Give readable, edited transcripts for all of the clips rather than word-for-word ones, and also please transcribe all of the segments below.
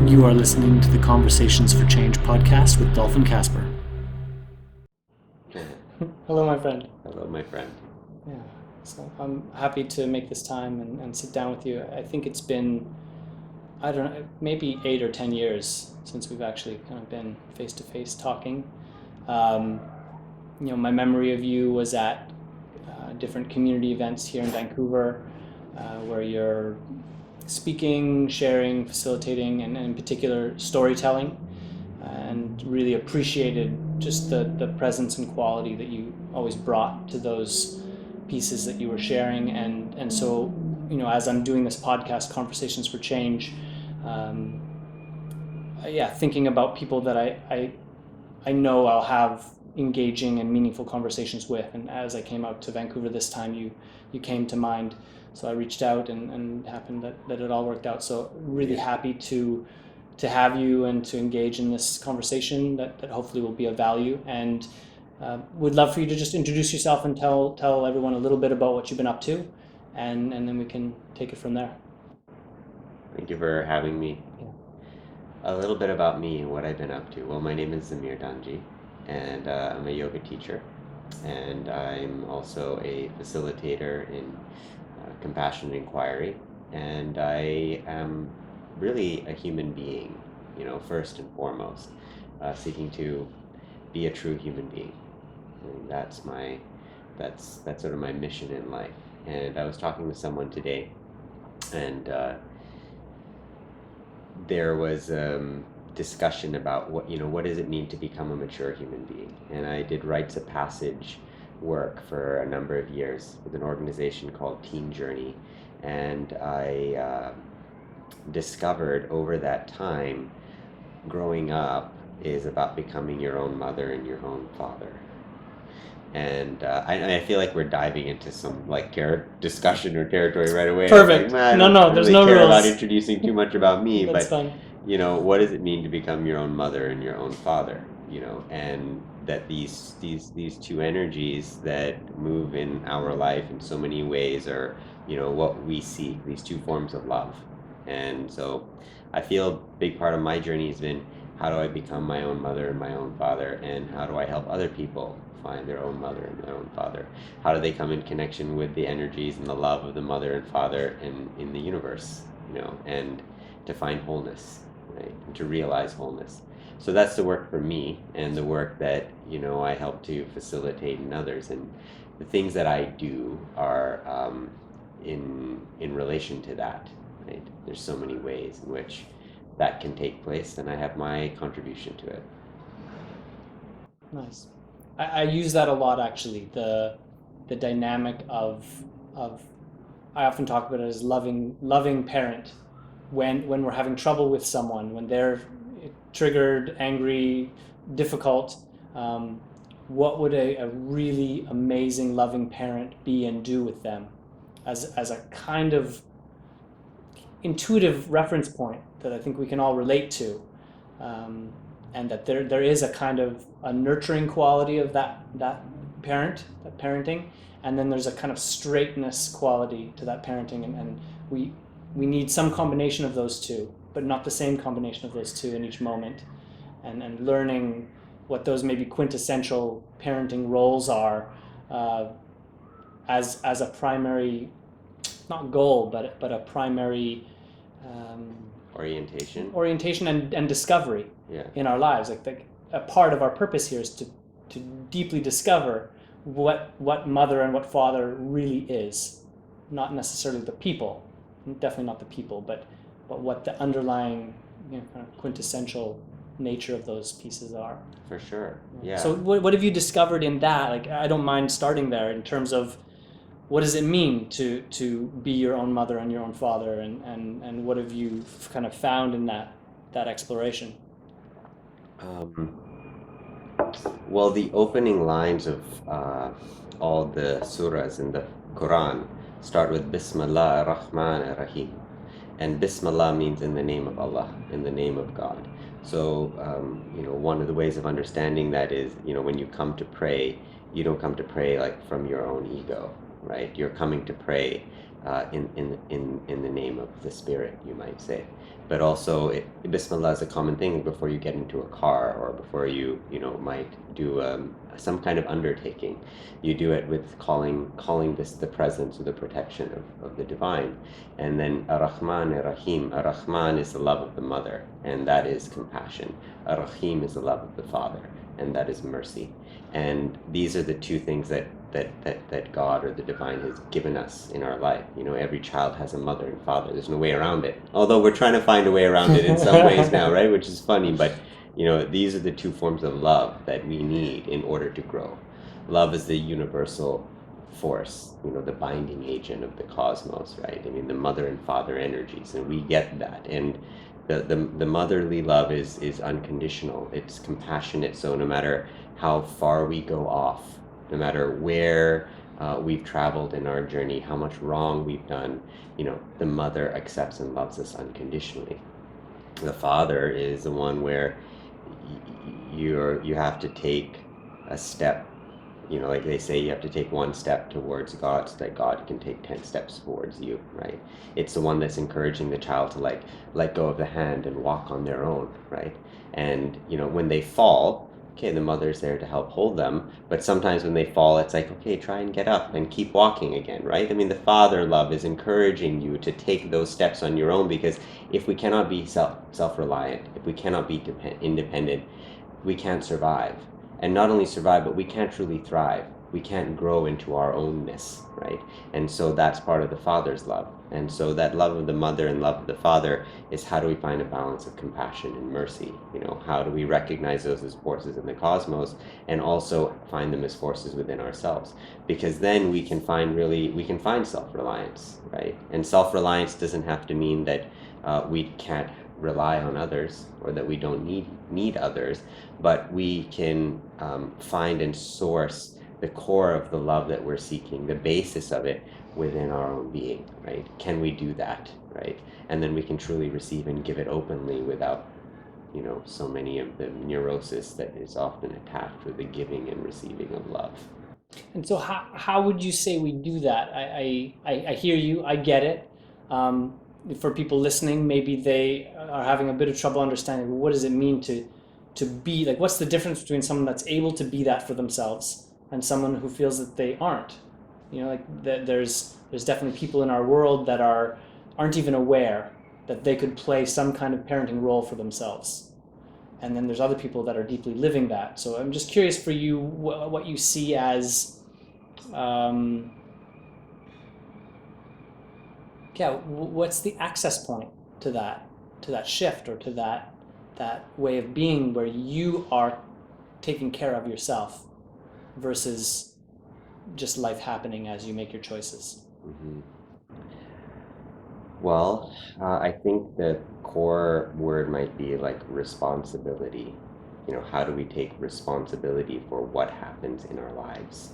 You are listening to the Conversations for Change podcast with Dolphin Kasper. Hello, my friend. Hello, my friend. Yeah, so I'm happy to make this time and sit down with you. I think it's been, I don't know, maybe 8 or 10 years since we've actually kind of been face-to-face talking. My memory of you was at different community events here in Vancouver, where you're speaking, sharing, facilitating, and in particular storytelling, and really appreciated just the presence and quality that you always brought to those pieces that you were sharing. And so, as I'm doing this podcast, Conversations for Change, thinking about people that I know I'll have engaging and meaningful conversations with. And as I came out to Vancouver this time, you came to mind. So I reached out and happened that it all worked out. So really happy to have you and to engage in this conversation that hopefully will be of value. And would love for you to just introduce yourself and tell everyone a little bit about what you've been up to, and then we can take it from there. Thank you for having me. Yeah. A little bit about me and what I've been up to. Well, my name is Zamir Dhanji, and I'm a yoga teacher, and I'm also a facilitator in Compassionate inquiry, and I am really a human being, first and foremost, seeking to be a true human being. And that's sort of my mission in life. And I was talking with someone today, and there was discussion about what does it mean to become a mature human being. And I did rites of passage work for a number of years with an organization called Teen Journey, and I discovered over that time, growing up is about becoming your own mother and your own father. And I feel like we're diving into some discussion or territory right away. Perfect. There's really no rules about introducing too much about me. That's but fun. What does it mean to become your own mother and your own father? And that these two energies that move in our life in so many ways are what we seek, these two forms of love. And so I feel a big part of my journey has been, how do I become my own mother and my own father, and how do I help other people find their own mother and their own father? How do they come in connection with the energies and the love of the mother and father in the universe, and to find wholeness, right, and to realize wholeness. So that's the work for me, and the work that I help to facilitate in others. And the things that I do are in relation to that. Right? There's so many ways in which that can take place, and I have my contribution to it. Nice. I use that a lot, actually. The dynamic of I often talk about it as loving parent. When we're having trouble with someone, when they're triggered, angry, difficult, what would a really amazing loving parent be and do with them as a kind of intuitive reference point that I think we can all relate to, and that there is a kind of a nurturing quality of that parenting, and then there's a kind of straightness quality to that parenting, and we need some combination of those two, but not the same combination of those two in each moment, and learning what those maybe quintessential parenting roles are, as a primary, not goal, but a primary orientation and discovery in our lives. Like a part of our purpose here is to deeply discover what mother and what father really is, not necessarily the people, definitely not the people, but what the underlying kind of quintessential nature of those pieces are. For sure. Yeah. So what have you discovered in that? Like, I don't mind starting there in terms of, what does it mean to be your own mother and your own father, and what have you kind of found in that exploration? Well, the opening lines of all the surahs in the Quran start with Bismillah ar-Rahman ar-Rahim. And Bismillah means in the name of Allah, in the name of God. So, one of the ways of understanding that is, when you come to pray, you don't come to pray from your own ego, right? You're coming to pray in the name of the spirit, you might say. But also, Bismillah is a common thing before you get into a car, or before you might do some kind of undertaking. You do it with calling this the presence or the protection of the divine. And then Ar-Rahman Ar-Rahim. Ar-Rahman is the love of the mother, and that is compassion. Ar-Rahim is the love of the father, and that is mercy. And these are the two things that God or the divine has given us in our life. Every child has a mother and father. There's no way around it. Although we're trying to find a way around it in some ways now, right? Which is funny, but these are the two forms of love that we need in order to grow. Love is the universal force, the binding agent of the cosmos, right? I mean, the mother and father energies, and we get that. And the motherly love is unconditional. It's compassionate. So no matter how far we go off, no matter where we've traveled in our journey, how much wrong we've done, the mother accepts and loves us unconditionally. The father is the one where you have to take a step. Like they say, you have to take one step towards God so that God can take 10 steps towards you, right? It's the one that's encouraging the child to let go of the hand and walk on their own, right? And when they fall, okay, the mother's there to help hold them, but sometimes when they fall, it's like, okay, try and get up and keep walking again, right? I mean, the father love is encouraging you to take those steps on your own, because if we cannot be self-reliant, if we cannot be independent, we can't survive. And not only survive, but we can't truly thrive. We can't grow into our ownness, right? And so that's part of the father's love. And so that love of the mother and love of the father is, how do we find a balance of compassion and mercy? How do we recognize those as forces in the cosmos, and also find them as forces within ourselves? Because then we can find self-reliance, right? And self-reliance doesn't have to mean that we can't rely on others, or that we don't need others, but we can find and source the core of the love that we're seeking, the basis of it, within our own being, right? Can we do that, right? And then we can truly receive and give it openly without so many of the neurosis that is often attached with the giving and receiving of love. And so how would you say we do that? I hear you, I get it. For people listening, maybe they are having a bit of trouble understanding, what does it mean to be, like, what's the difference between someone that's able to be that for themselves and someone who feels that they aren't? There's definitely people in our world that aren't even aware that they could play some kind of parenting role for themselves. And then there's other people that are deeply living that. So I'm just curious for you, what you see as what's the access point to that shift, or to that way of being where you are taking care of yourself versus just life happening as you make your choices? Mm-hmm. Well, I think the core word might be like responsibility. How do we take responsibility for what happens in our lives?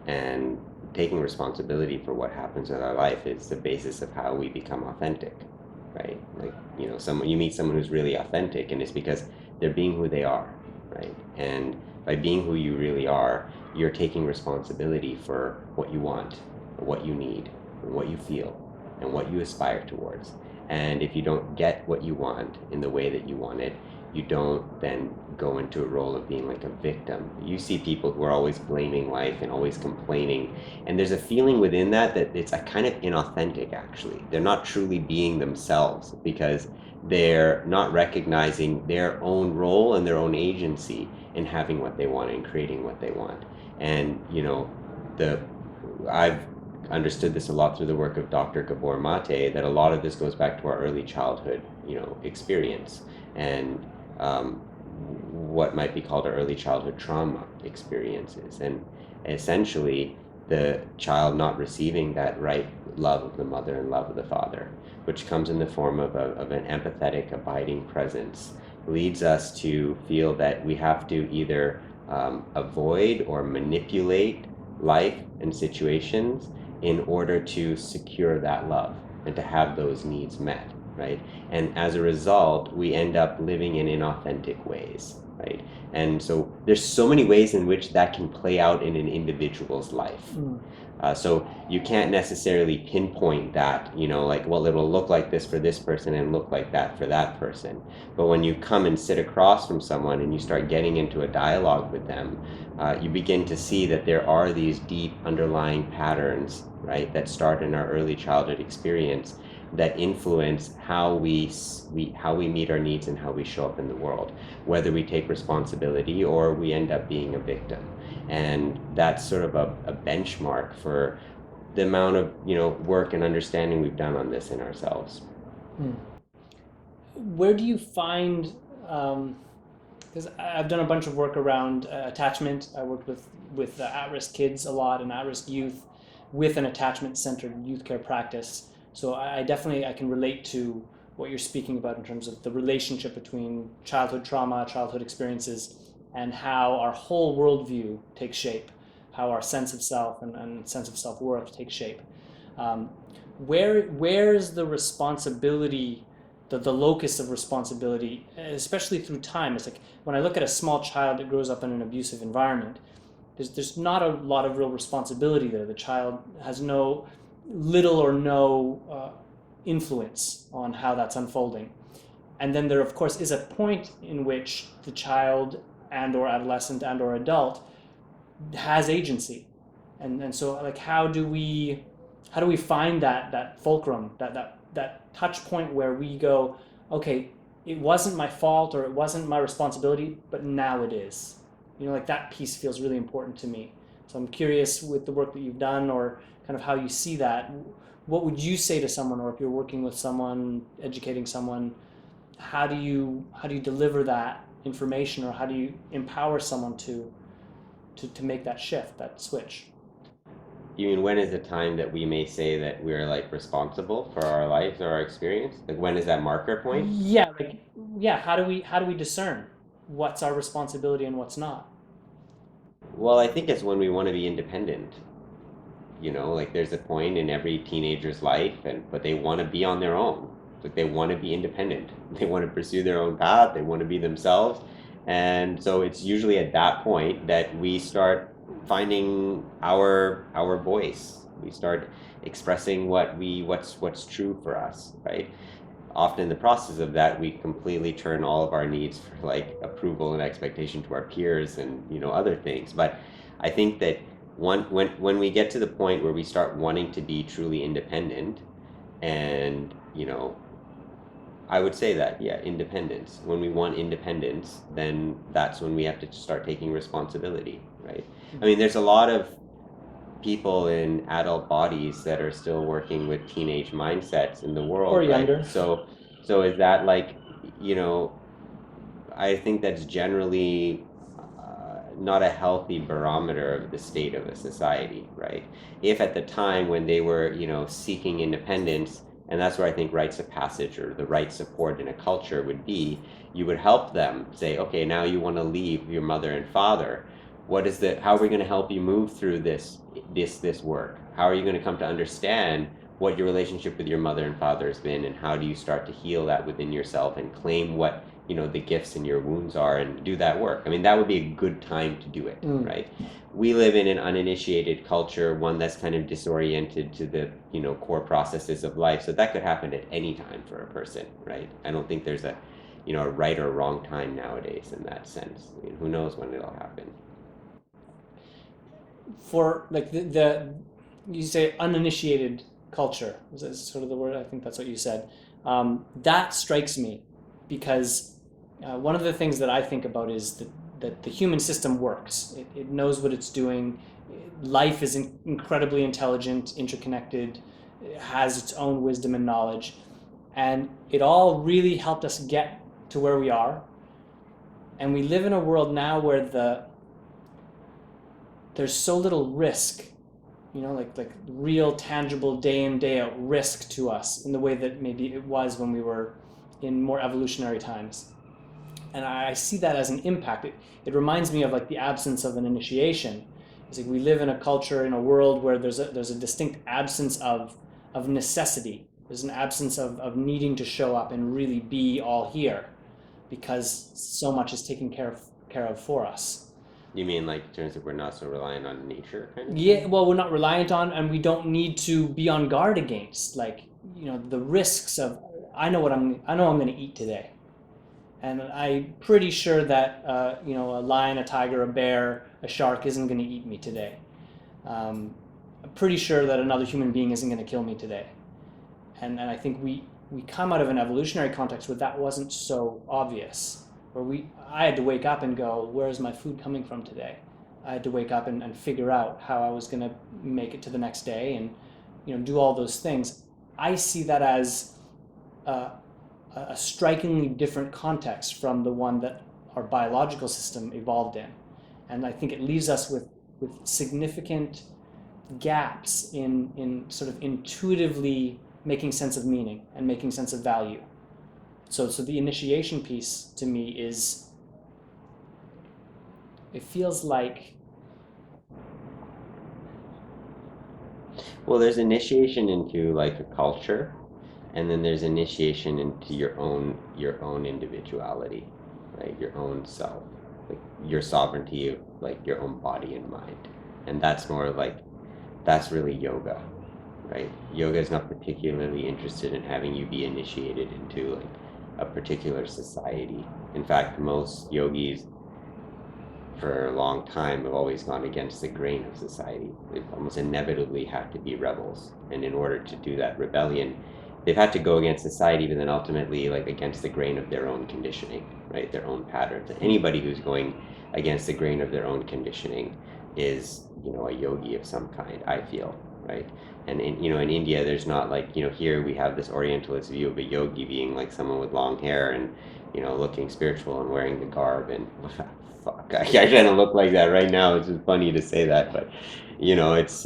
And taking responsibility for what happens in our life is the basis of how we become authentic, right? Like, you meet someone who's really authentic, and it's because they're being who they are, right? And by being who you really are, you're taking responsibility for what you want, or what you need, or what you feel, and what you aspire towards. And if you don't get what you want in the way that you want it, you don't then go into a role of being like a victim. You see people who are always blaming life and always complaining, and there's a feeling within that it's a kind of inauthentic, actually. They're not truly being themselves, because they're not recognizing their own role and their own agency in having what they want and creating what they want. And I've understood this a lot through the work of Dr. Gabor Mate, that a lot of this goes back to our early childhood experience, and what might be called our early childhood trauma experiences. And essentially, the child not receiving that right love of the mother and love of the father, which comes in the form of an empathetic, abiding presence, leads us to feel that we have to either avoid or manipulate life and situations in order to secure that love and to have those needs met. right? And as a result, we end up living in inauthentic ways, right? And so there's so many ways in which that can play out in an individual's life. So you can't necessarily pinpoint that, like, well, it'll look like this for this person and look like that for that person. But when you come and sit across from someone and you start getting into a dialogue with them, you begin to see that there are these deep underlying patterns, right, that start in our early childhood experience that influence how we meet our needs and how we show up in the world, whether we take responsibility or we end up being a victim. And that's sort of a benchmark for the amount of work and understanding we've done on this in ourselves. Where do you find, because I've done a bunch of work around attachment. I worked with at-risk kids a lot and at-risk youth with an attachment-centered youth care practice. So I can relate to what you're speaking about in terms of the relationship between childhood trauma, childhood experiences, and how our whole worldview takes shape, how our sense of self and sense of self-worth takes shape. Where's the responsibility, the locus of responsibility, especially through time? It's like when I look at a small child that grows up in an abusive environment, there's not a lot of real responsibility there. The child has little or no influence on how that's unfolding. And then there, of course, is a point in which the child and or adolescent and or adult has agency. And so, like, how do we find that fulcrum, that touch point where we go, okay, it wasn't my fault or it wasn't my responsibility, but now it is. Like, that piece feels really important to me. So I'm curious, with the work that you've done or kind of how you see that, what would you say to someone, or if you're working with someone, educating someone, how do you deliver that information, or how do you empower someone to make that shift, that switch? You mean, when is the time that we may say that we're like responsible for our lives or our experience? Like, when is that marker point? Yeah, how do we discern what's our responsibility and what's not? Well, I think it's when we want to be independent. Like, there's a point in every teenager's life, but they want to be on their own. Like, they want to be independent. They want to pursue their own path. They want to be themselves. And so it's usually at that point that we start finding our voice. We start expressing what's true for us, right? Often in the process of that, we completely turn all of our needs for like approval and expectation to our peers and other things. But I think that when we get to the point where we start wanting to be truly independent, and I would say that, yeah, independence. When we want independence, then that's when we have to start taking responsibility, right? I mean, there's a lot of people in adult bodies that are still working with teenage mindsets in the world, Or right? younger. So is that like, I think that's generally not a healthy barometer of the state of a society, right? If at the time when they were, seeking independence, and that's where I think rites of passage or the right support in a culture would be, you would help them say, okay, now you want to leave your mother and father. How are we going to help you move through this work? How are you going to come to understand what your relationship with your mother and father has been, and how do you start to heal that within yourself and claim what the gifts in your wounds are and do that work? I mean, that would be a good time to do it, right? We live in an uninitiated culture, one that's kind of disoriented to the core processes of life, so that could happen at any time for a person, right? I don't think there's a right or wrong time nowadays in that sense. I mean, who knows when it'll happen. For like the you say uninitiated culture, is sort of the word, I think that's what you said. That strikes me because one of the things that I think about is that the human system works. It knows what it's doing. Life is incredibly intelligent, interconnected, it has its own wisdom and knowledge, and it all really helped us get to where we are. And we live in a world now where there's so little risk, like real tangible day in, day out risk to us in the way that maybe it was when we were in more evolutionary times. And I see that as an impact. It reminds me of like the absence of an initiation. It's like we live in a culture, in a world where there's a distinct absence of necessity. There's an absence of needing to show up and really be all here, because so much is taken care of for us. You mean like in terms of we're not so reliant on nature kind of Yeah, thing? well, we're not reliant on, and we don't need to be on guard against, like, the risks of, I know I'm going to eat today, and I'm pretty sure that a lion, a tiger, a bear, a shark isn't going to eat me today. I'm pretty sure that another human being isn't going to kill me today, and I think we come out of an evolutionary context where that wasn't so obvious, where I had to wake up and go, where's my food coming from today? I had to wake up and figure out how I was going to make it to the next day, and do all those things. I see that as a strikingly different context from the one that our biological system evolved in, and I think it leaves us with significant gaps in sort of intuitively making sense of meaning and making sense of value. So the initiation piece to me is, it feels like, Well, there's initiation into like a culture, and then there's initiation into your own individuality, right? Your own self, like your sovereignty of like your own body and mind. And that's more like, that's really yoga, right? Yoga is not particularly interested in having you be initiated into like a particular society. In fact, most yogis for a long time have always gone against the grain of society. They've almost inevitably had to be rebels, and in order to do that rebellion, they've had to go against society, but then ultimately like against the grain of their own conditioning, right? Their own patterns. And anybody who's going against the grain of their own conditioning is, a yogi of some kind, I feel, right? And in India, there's not like, here we have this Orientalist view of a yogi being like someone with long hair and, looking spiritual and wearing the garb and fuck, I kind of look like that right now. It's just funny to say that, but it's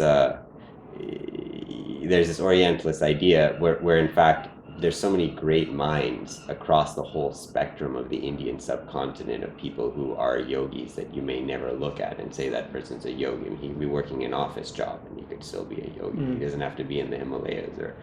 there's this Orientalist idea where in fact there's so many great minds across the whole spectrum of the Indian subcontinent of people who are yogis that you may never look at and say that person's a yogi. I mean, he'd be working an office job and he could still be a yogi. He doesn't have to be in the Himalayas or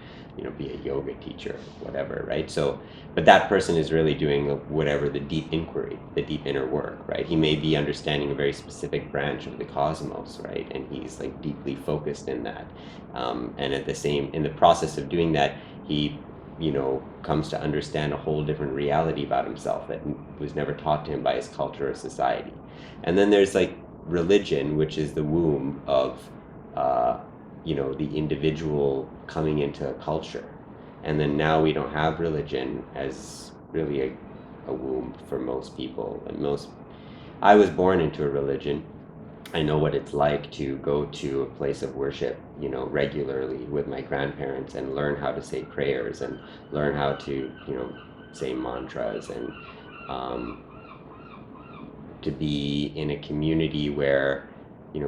be a yoga teacher or whatever, right? So, but that person is really doing whatever the deep inquiry, the deep inner work, right? He may be understanding a very specific branch of the cosmos, right? And he's like deeply focused in that. And in the process of doing that, he comes to understand a whole different reality about himself that was never taught to him by his culture or society. And then there's like religion, which is the womb of the individual coming into a culture. And then now we don't have religion as really a womb for most people. And I was born into a religion. I know what it's like to go to a place of worship, regularly with my grandparents and learn how to say prayers and learn how to, say mantras and to be in a community where,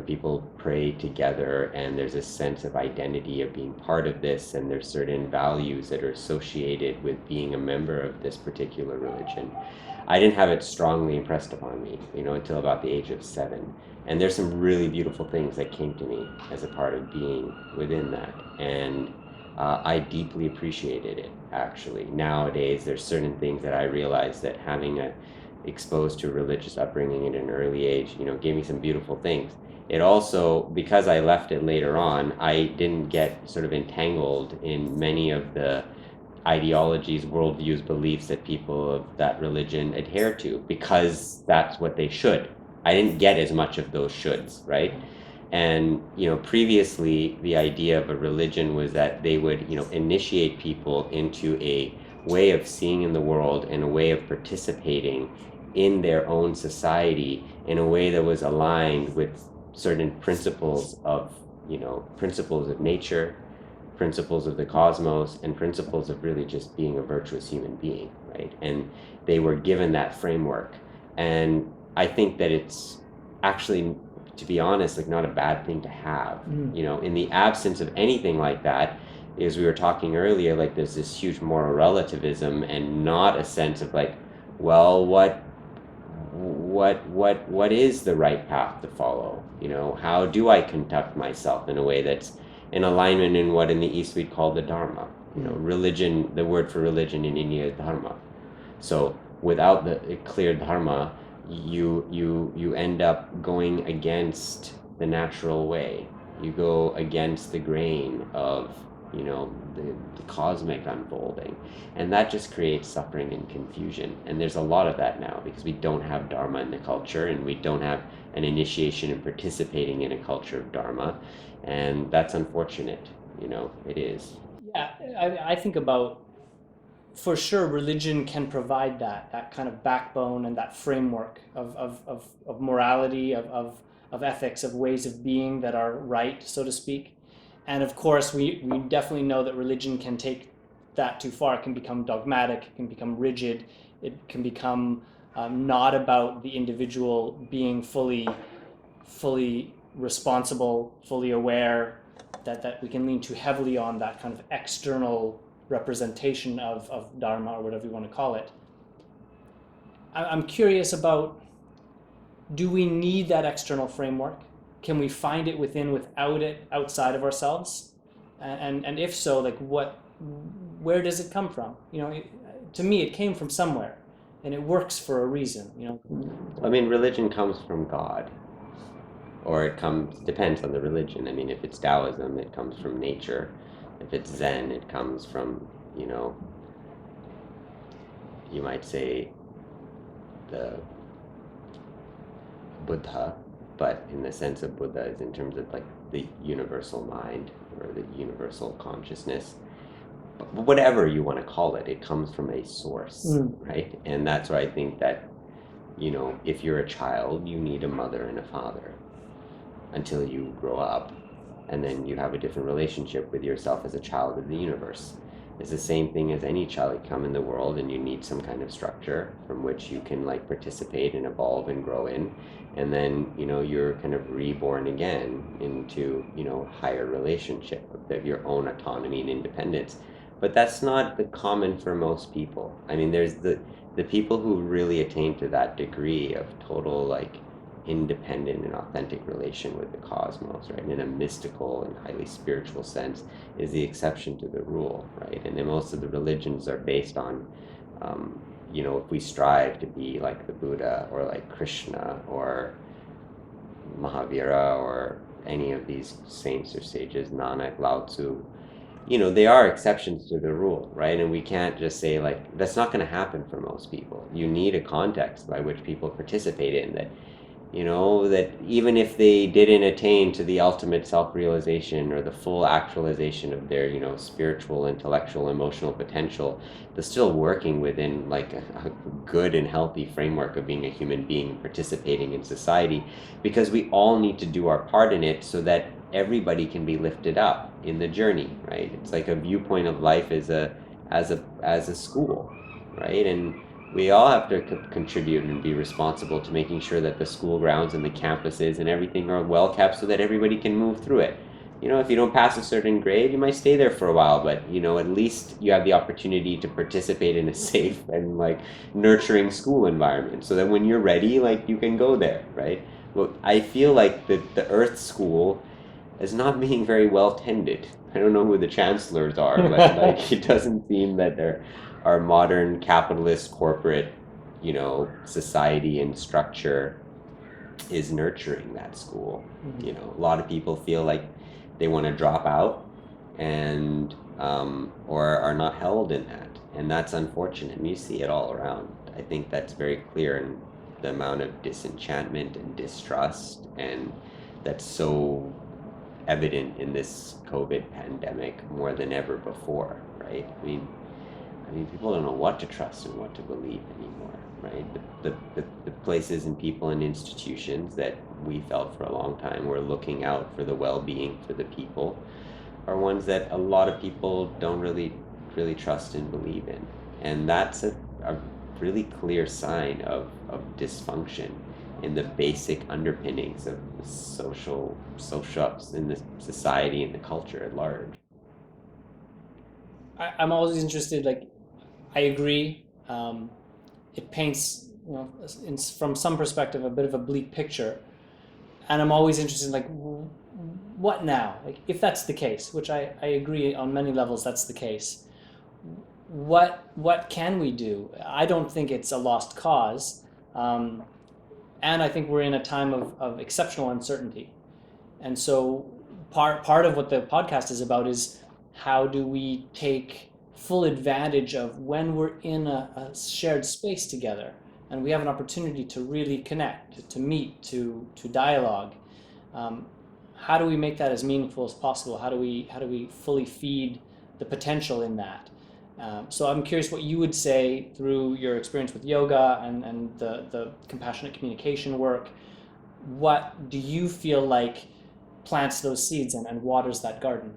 people pray together and there's a sense of identity of being part of this, and there's certain values that are associated with being a member of this particular religion. I didn't have it strongly impressed upon me, until about the age of 7. And there's some really beautiful things that came to me as a part of being within that. And I deeply appreciated it, actually. Nowadays, there's certain things that I realized that having exposed to a religious upbringing at an early age, gave me some beautiful things. It also, because I left it later on, I didn't get sort of entangled in many of the ideologies, worldviews, beliefs that people of that religion adhere to, because that's what they should. I didn't get as much of those shoulds, right? And previously the idea of a religion was that they would initiate people into a way of seeing in the world and a way of participating in their own society in a way that was aligned with certain principles of nature, principles of the cosmos, and principles of really just being a virtuous human being, right? And they were given that framework. And I think that it's actually, to be honest, like not a bad thing to have. In the absence of anything like that, as we were talking earlier, like there's this huge moral relativism and not a sense of like, well, what is the right path to follow? How do I conduct myself in a way that's in alignment in what in the East we'd call the Dharma, You know, religion, the word for religion in India is dharma. So without the clear dharma, you end up going against the natural way. You go against the grain of, you know, the cosmic unfolding, and that just creates suffering and confusion. And there's a lot of that now because we don't have dharma in the culture, and we don't have an initiation in participating in a culture of dharma, and that's unfortunate. You know, it is. Yeah, I think about, for sure, religion can provide that kind of backbone and that framework of morality, of ethics, of ways of being that are right, so to speak. And of course, we definitely know that religion can take that too far. It can become dogmatic, it can become rigid, it can become not about the individual being fully responsible, fully aware, that we can lean too heavily on that kind of external representation of Dharma, or whatever you want to call it. I'm curious about, do we need that external framework? Can we find it within, without it, outside of ourselves? And if so, like where does it come from? You know, to me, it came from somewhere, and it works for a reason. You know. I mean, religion comes from God, or it depends on the religion. I mean, if it's Taoism, it comes from nature. If it's Zen, it comes from, you know, you might say the Buddha, but in the sense of Buddha is in terms of like the universal mind or the universal consciousness. But whatever you want to call it, it comes from a source, right? And that's why I think that, you know, if you're a child, you need a mother and a father until you grow up, and then you have a different relationship with yourself as a child of the universe. It's the same thing as any child. You come in the world and you need some kind of structure from which you can like participate and evolve and grow in, and then, you know, you're kind of reborn again into, you know, higher relationship of your own autonomy and independence. But that's not the common for most people. I mean, there's the people who really attain to that degree of total like independent and authentic relation with the cosmos, right, in a mystical and highly spiritual sense, is the exception to the rule, right? And then most of the religions are based on, you know, if we strive to be like the Buddha or like Krishna or Mahavira or any of these saints or sages, Nanak, Lao Tzu, you know, they are exceptions to the rule, right? And we can't just say like, that's not going to happen for most people. You need a context by which people participate in that. You know, that even if they didn't attain to the ultimate self-realization or the full actualization of their, you know, spiritual, intellectual, emotional potential, they're still working within like a good and healthy framework of being a human being, participating in society, because we all need to do our part in it so that everybody can be lifted up in the journey, right? It's like a viewpoint of life as a school, right? And we all have to contribute and be responsible to making sure that the school grounds and the campuses and everything are well kept so that everybody can move through it. You know, if you don't pass a certain grade, you might stay there for a while, but, you know, at least you have the opportunity to participate in a safe and like nurturing school environment so that when you're ready, like you can go there, right? Well, I feel like the Earth School is not being very well tended. I don't know who the chancellors are, but like it doesn't seem that our modern capitalist corporate, you know, society and structure is nurturing that school. You know, a lot of people feel like they want to drop out and or are not held in that, and that's unfortunate. And you see it all around. I think that's very clear in the amount of disenchantment and distrust, and that's so evident in this COVID pandemic more than ever before, right? I mean, people don't know what to trust and what to believe anymore, right? The places and people and institutions that we felt for a long time were looking out for the well-being for the people are ones that a lot of people don't really trust and believe in. And that's a really clear sign of dysfunction in the basic underpinnings of the social in the society and the culture at large. I'm always interested, like, I agree. It paints, you know, from some perspective, a bit of a bleak picture, and I'm always interested in like, what now? Like, if that's the case, which I agree on many levels that's the case, what can we do? I don't think it's a lost cause, and I think we're in a time of exceptional uncertainty. And so part of what the podcast is about is how do we take full advantage of when we're in a shared space together and we have an opportunity to really connect, to meet, to dialogue. How do we make that as meaningful as possible? How do we fully feed the potential in that? So I'm curious what you would say through your experience with yoga and the compassionate communication work. What do you feel like plants those seeds and waters that garden?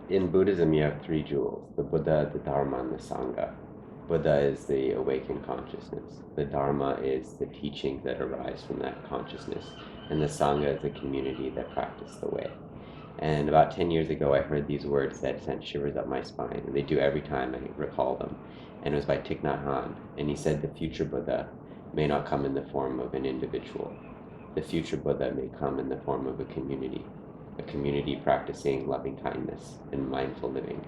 In Buddhism, you have three jewels: the Buddha, the Dharma, and the Sangha. Buddha is the awakened consciousness. The Dharma is the teachings that arise from that consciousness. And the Sangha is the community that practice the way. And about 10 years ago, I heard these words that sent shivers up my spine, and they do every time I recall them. And it was by Thich Nhat Hanh. And he said, the future Buddha may not come in the form of an individual. The future Buddha may come in the form of a community practicing loving kindness and mindful living.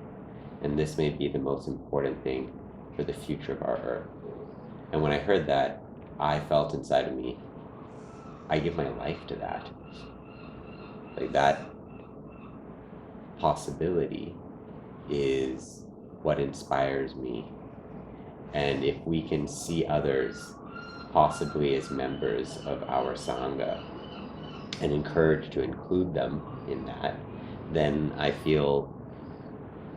And this may be the most important thing for the future of our earth. And when I heard that, I felt inside of me, I give my life to that. Like, that possibility is what inspires me. And if we can see others possibly as members of our Sangha and encourage to include them in that, then I feel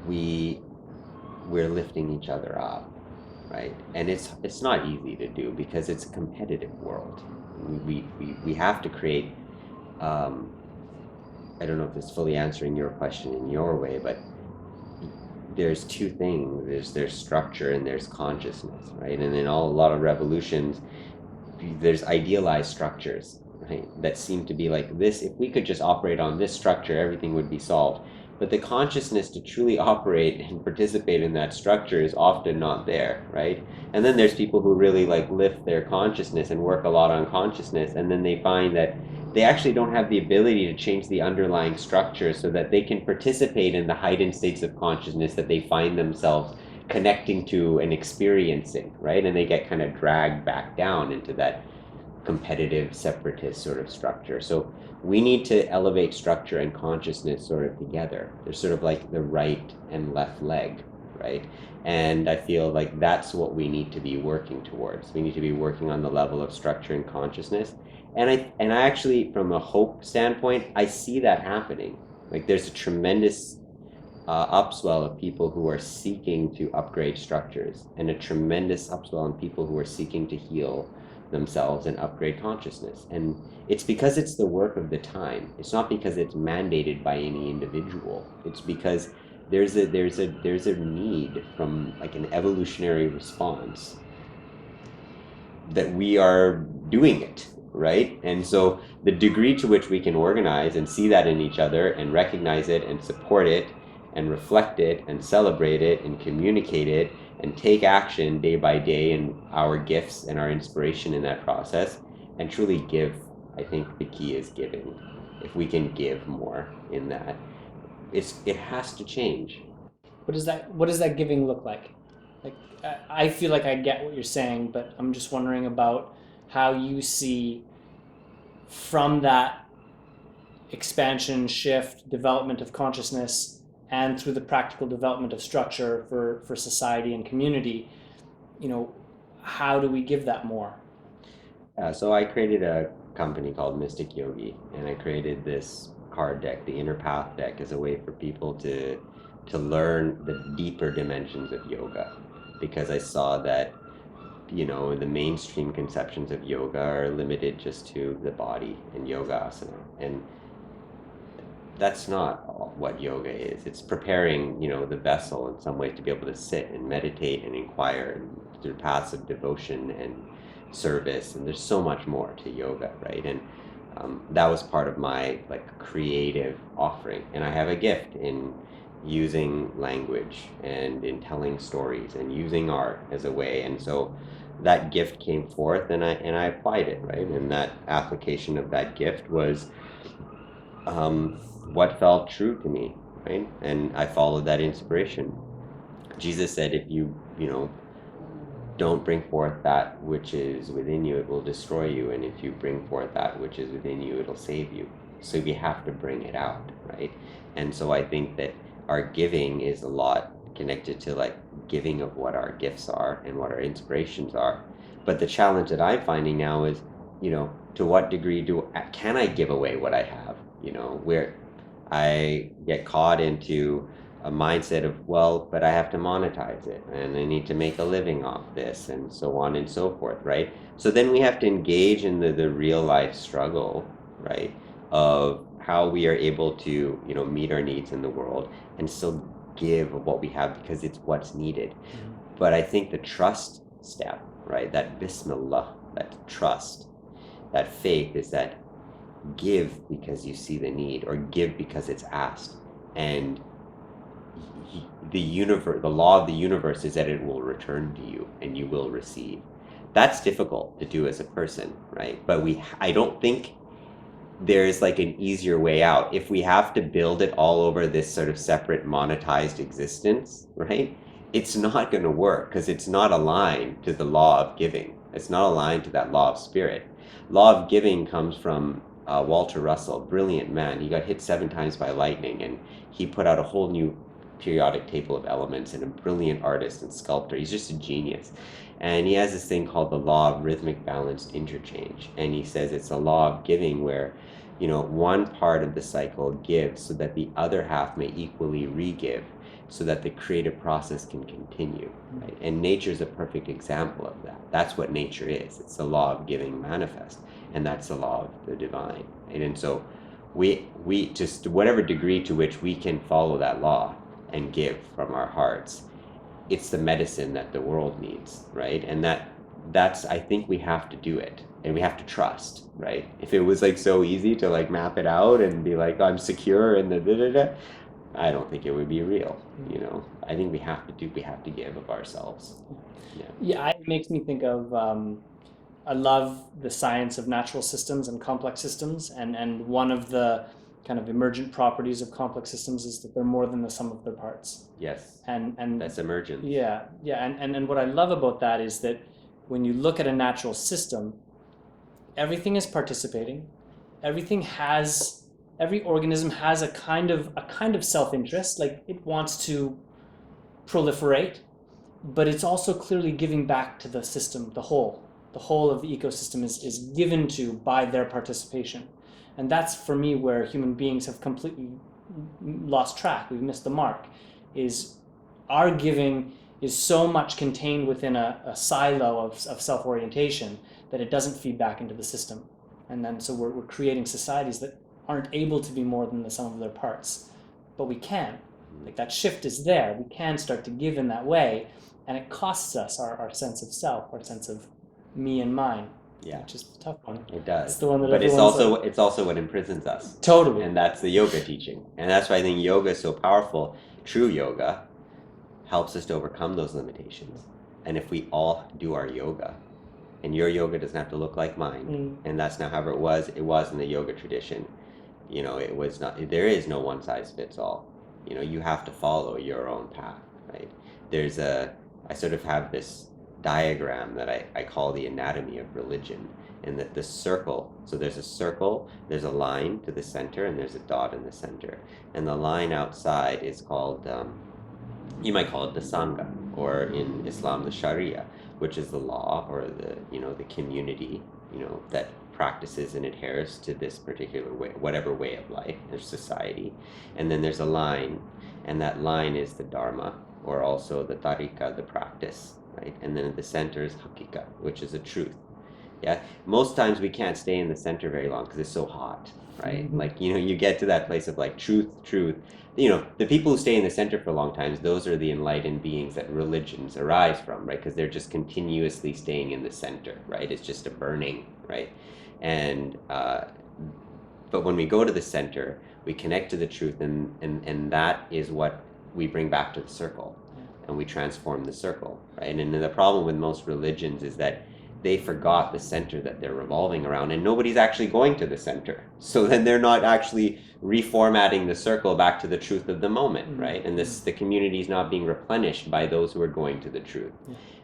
we're lifting each other up, right? And it's not easy to do because it's a competitive world. We have to create, I don't know if it's fully answering your question in your way, but there's two things. There's structure and there's consciousness, right? And in a lot of revolutions, there's idealized structures, right, that seem to be like this. If we could just operate on this structure, everything would be solved. But the consciousness to truly operate and participate in that structure is often not there, right? And then there's people who really like lift their consciousness and work a lot on consciousness, and then they find that they actually don't have the ability to change the underlying structure so that they can participate in the heightened states of consciousness that they find themselves connecting to and experiencing, right? And they get kind of dragged back down into that competitive separatist sort of structure. So we need to elevate structure and consciousness sort of together. They're sort of like the right and left leg, right? And I feel like that's what we need to be working towards. We need to be working on the level of structure and consciousness. And I actually, from a hope standpoint, I see that happening. Like, there's a tremendous upswell of people who are seeking to upgrade structures, and a tremendous upswell in people who are seeking to heal themselves and upgrade consciousness. And it's because it's the work of the time. It's not because it's mandated by any individual. It's because there's a need from like an evolutionary response that we are doing it, right? And so the degree to which we can organize and see that in each other and recognize it and support it and reflect it and celebrate it and communicate it and take action day by day in our gifts and our inspiration in that process and truly give. I think the key is giving. If we can give more in that, it has to change. What does that giving look like? Like, I feel like I get what you're saying, but I'm just wondering about how you see from that expansion, shift, development of consciousness, and through the practical development of structure for society and community, how do we give that more? So I created a company called Mystic Yogi, and I created this card deck, the Inner Path deck, as a way for people to learn the deeper dimensions of yoga, because I saw that the mainstream conceptions of yoga are limited just to the body and yoga asana, and that's not what yoga is. It's preparing, the vessel in some way to be able to sit and meditate and inquire through paths of devotion and service. And there's so much more to yoga, right? And that was part of my creative offering. And I have a gift in using language and in telling stories and using art as a way. And so that gift came forth, and I applied it, right? And that application of that gift was what felt true to me, right? And I followed that inspiration. Jesus said, if you don't bring forth that which is within you, it will destroy you. And if you bring forth that which is within you, it'll save you. So we have to bring it out, right? And so I think that our giving is a lot connected to like giving of what our gifts are and what our inspirations are. But the challenge that I'm finding now is, to what degree can I give away what I have? Where I get caught into a mindset of, well, but I have to monetize it and I need to make a living off this and so on and so forth, right? So then we have to engage in the real life struggle, right, of how we are able to, meet our needs in the world and still give of what we have because it's what's needed. Mm-hmm. But I think the trust step, right, that Bismillah, that trust, that faith is that give because you see the need or give because it's asked. And the law of the universe is that it will return to you and you will receive. That's difficult to do as a person, right? But I don't think there's like an easier way out. If we have to build it all over this sort of separate monetized existence, right? It's not going to work because it's not aligned to the law of giving. It's not aligned to that law of spirit. Law of giving comes from Walter Russell, brilliant man. He got hit 7 times by lightning and he put out a whole new periodic table of elements, and a brilliant artist and sculptor. He's just a genius. And he has this thing called the law of rhythmic balanced interchange. And he says it's a law of giving where, one part of the cycle gives so that the other half may equally re-give so that the creative process can continue. Right? And nature is a perfect example of that. That's what nature is. It's the law of giving manifest. And that's the law of the divine. And so we just, to whatever degree to which we can follow that law and give from our hearts, it's the medicine that the world needs, right? And that's I think we have to do it, and we have to trust, right? If it was like so easy to like map it out and be like, I'm secure and I don't think it would be real. I think we have to give of ourselves. Yeah, it makes me think of I love the science of natural systems and complex systems, and one of the kind of emergent properties of complex systems is that they're more than the sum of their parts. Yes. And that's emergent. Yeah. And what I love about that is that when you look at a natural system, everything is participating. Every organism has a kind of self-interest, like it wants to proliferate, but it's also clearly giving back to the system, the whole of the ecosystem is given to by their participation. And that's, for me, where human beings have completely lost track. We've missed the mark. Is our giving is so much contained within a silo of self-orientation that it doesn't feed back into the system. And then so we're creating societies that aren't able to be more than the sum of their parts. But we can. Like, that shift is there. We can start to give in that way. And it costs us our sense of self, our sense of me and mine. Yeah, which is a tough one. It does. It's the one that but it's also what imprisons us. Totally. And that's the yoga teaching. And that's why I think yoga is so powerful. True yoga helps us to overcome those limitations. And if we all do our yoga, and your yoga doesn't have to look like mine, and that's not how it was in the yoga tradition. It was not. There is no one size fits all. You have to follow your own path, right? I sort of have this diagram that I call the anatomy of religion, and that the circle, so there's a circle, there's a line to the center, and there's a dot in the center, and the line outside is called, you might call it the Sangha, or in Islam the Sharia, which is the law, or the community, that practices and adheres to this particular way, whatever way of life or society. And then there's a line, and that line is the Dharma, or also the Tarika, the practice. Right? And then at the center is hakika, which is a truth. Yeah. Most times we can't stay in the center very long because it's so hot, right? Mm-hmm. Like, you get to that place of like truth. The people who stay in the center for long times, those are the enlightened beings that religions arise from, right? Because they're just continuously staying in the center, right? It's just a burning, right? And but when we go to the center, we connect to the truth, and that is what we bring back to the circle. and we transform the circle, right? And the problem with most religions is that they forgot the center that they're revolving around, and nobody's actually going to the center. So then they're not actually reformatting the circle back to the truth of the moment, right? And the community is not being replenished by those who are going to the truth.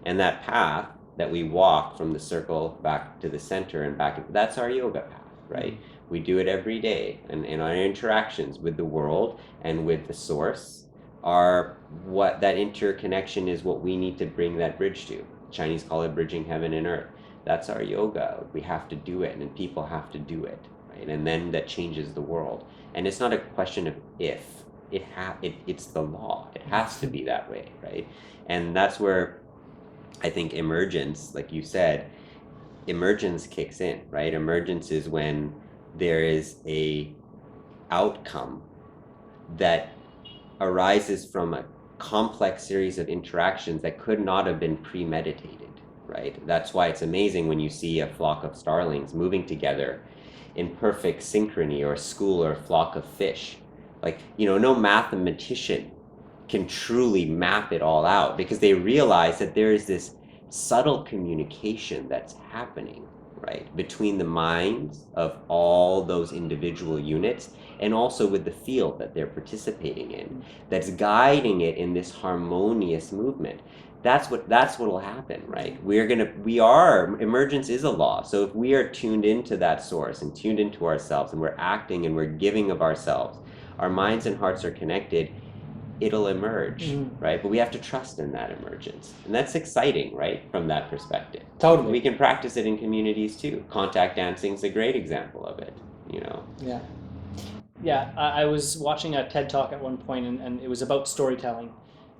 And that path that we walk from the circle back to the center and back, that's our yoga path, right? We do it every day, and in our interactions with the world and with the source are what that interconnection is, what we need to bring that bridge to. Chinese call it bridging heaven and earth. That's our yoga. We have to do it, and people have to do it, right? And then that changes the world. And it's not a question of if. It's the law. It has to be that way, right? And that's where I think emergence, like you said, emergence kicks in, right? Emergence is when there is a outcome that arises from a complex series of interactions that could not have been premeditated, right? That's why it's amazing when you see a flock of starlings moving together in perfect synchrony, or a school or a flock of fish. Like, no mathematician can truly map it all out, because they realize that there is this subtle communication that's happening, right, between the minds of all those individual units, and also with the field that they're participating in, that's guiding it in this harmonious movement. That's what will happen, right? Emergence is a law. So if we are tuned into that source and tuned into ourselves, and we're acting and we're giving of ourselves, our minds and hearts are connected, it'll emerge, right? But we have to trust in that emergence. And that's exciting, right, from that perspective. Totally. We can practice it in communities too. Contact dancing is a great example of it, Yeah. Yeah, I was watching a TED Talk at one point, and it was about storytelling.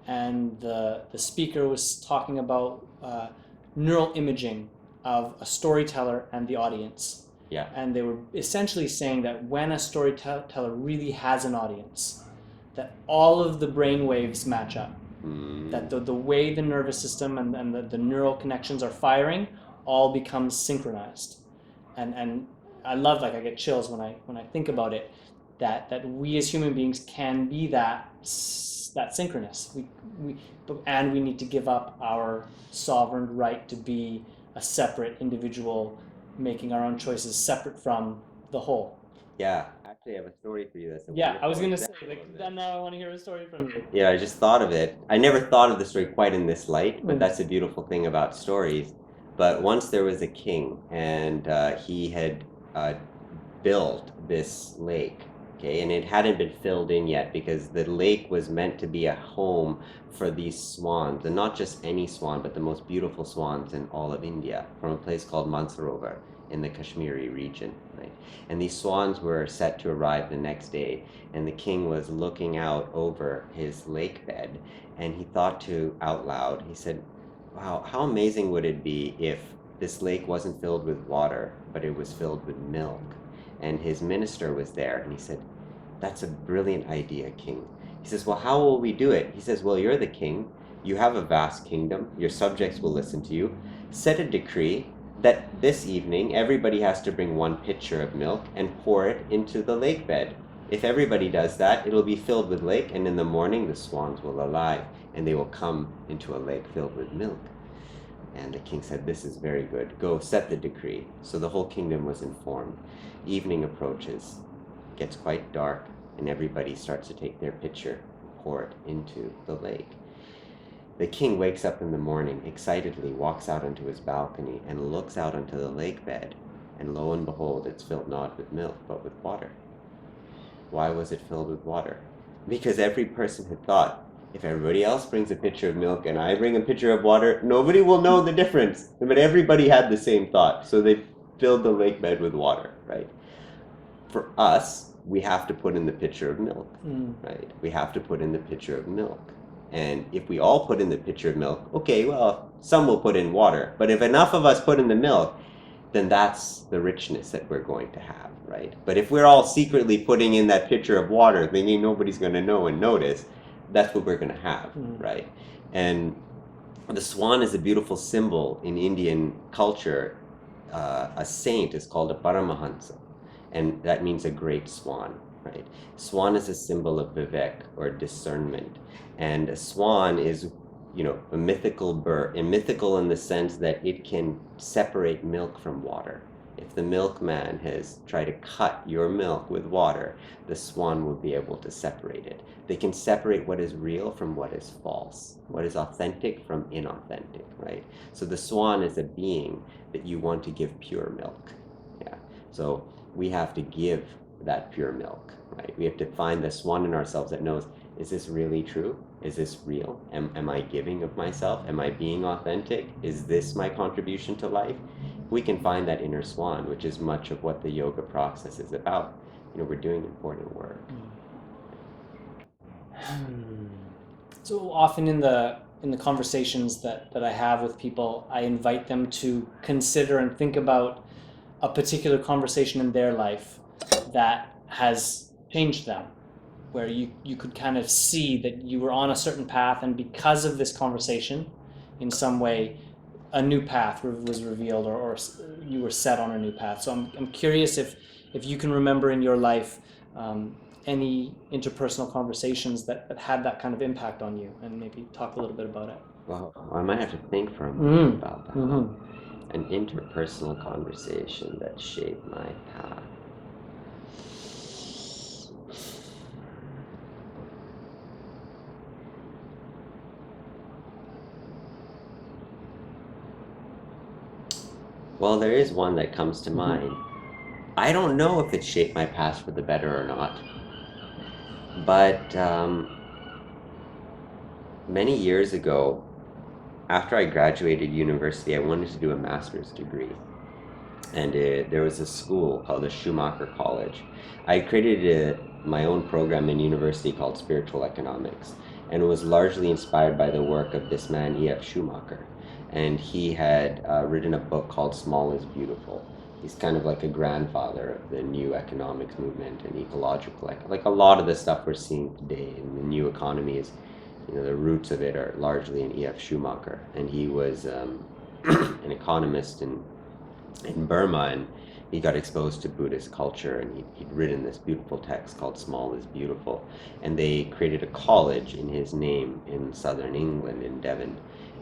And the speaker was talking about neural imaging of a storyteller and the audience. Yeah. And they were essentially saying that when a storyteller really has an audience, that all of the brain waves match up. That the way the nervous system and the neural connections are firing all becomes synchronized. And I love, like, I get chills when I think about it, that we as human beings can be that synchronous. And we need to give up our sovereign right to be a separate individual, making our own choices separate from the whole. Yeah, actually, I have a story for you. I was gonna say, now I want to hear a story from you. Yeah, I just thought of it. I never thought of the story quite in this light, but that's a beautiful thing about stories. But once there was a king, and he had built this lake, okay, and it hadn't been filled in yet, because the lake was meant to be a home for these swans, and not just any swan, but the most beautiful swans in all of India, from a place called Mansarovar in the Kashmiri region, right? And these swans were set to arrive the next day, and the king was looking out over his lake bed, and he thought out loud, he said, wow, how amazing would it be if this lake wasn't filled with water, but it was filled with milk? And his minister was there, and he said, that's a brilliant idea, king. He says, well, how will we do it? He says, well, you're the king. You have a vast kingdom. Your subjects will listen to you. Set a decree that this evening everybody has to bring 1 pitcher of milk and pour it into the lake bed. If everybody does that, it'll be filled with lake, and in the morning the swans will alive, and they will come into a lake filled with milk. And the king said, this is very good. Go, set the decree. So the whole kingdom was informed. Evening approaches, gets quite dark, and everybody starts to take their pitcher and pour it into the lake. The king wakes up in the morning, excitedly walks out onto his balcony and looks out onto the lake bed, and lo and behold, it's filled not with milk, but with water. Why was it filled with water? Because every person had thought, if everybody else brings a pitcher of milk and I bring a pitcher of water, nobody will know the difference. But everybody had the same thought, so they filled the lake bed with water, right? For us, we have to put in the pitcher of milk, right? We have to put in the pitcher of milk. And if we all put in the pitcher of milk, okay, well, some will put in water. But if enough of us put in the milk, then that's the richness that we're going to have, right? But if we're all secretly putting in that pitcher of water, thinking nobody's going to know and notice, that's what we're going to have, right? And the swan is a beautiful symbol in Indian culture. A saint is called a Paramahansa, and that means a great swan, right? Swan is a symbol of vivek, or discernment, and a swan is a mythical bird, and mythical in the sense that it can separate milk from water. If the milkman has tried to cut your milk with water, the swan will be able to separate it. They can separate what is real from what is false, what is authentic from inauthentic, right? So the swan is a being that you want to give pure milk. Yeah. So we have to give that pure milk, right? We have to find the swan in ourselves that knows, is this really true? Is this real? Am I giving of myself? Am I being authentic? Is this my contribution to life? We can find that inner swan, which is much of what the yoga process is about. We're doing important work. So often in the conversations that I have with people, I invite them to consider and think about a particular conversation in their life that has changed them, where you could kind of see that you were on a certain path, and because of this conversation, in some way, a new path was revealed, or you were set on a new path. So I'm curious if you can remember in your life any interpersonal conversations that had that kind of impact on you, and maybe talk a little bit about it. Well, I might have to think for a moment about that. An interpersonal conversation that shaped my path. Well, there is one that comes to mind. I don't know if it shaped my path for the better or not, but many years ago, after I graduated university, I wanted to do a master's degree. And there was a school called the Schumacher College. I created my own program in university called Spiritual Economics, and it was largely inspired by the work of this man, E.F. Schumacher. And he had written a book called Small is Beautiful. He's kind of like a grandfather of the new economics movement and ecological, like a lot of the stuff we're seeing today in the new economy is, the roots of it are largely in E.F. Schumacher. And he was an economist in Burma, and he got exposed to Buddhist culture, and he'd written this beautiful text called Small is Beautiful. And they created a college in his name in southern England, in Devon.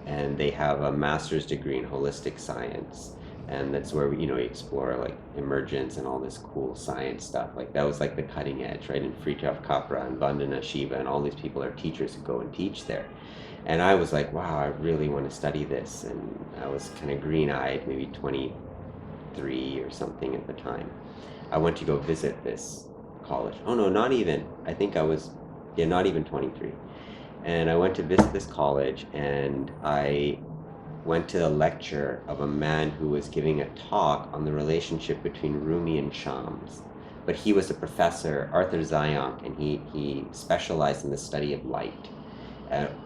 And they have a master's degree in holistic science, and that's where we explore like emergence and all this cool science stuff. Like that was like the cutting edge, right? And Fritjof Capra and Vandana Shiva and all these people are teachers who go and teach there. And I was like, wow, I really want to study this. And I was kind of green-eyed, maybe 23 or something at the time. I went to go visit this college. Oh no, not even. I think I was, not even 23. And I went to visit this college, and I went to a lecture of a man who was giving a talk on the relationship between Rumi and Shams. But he was a professor, Arthur Zayonk, and he specialized in the study of light.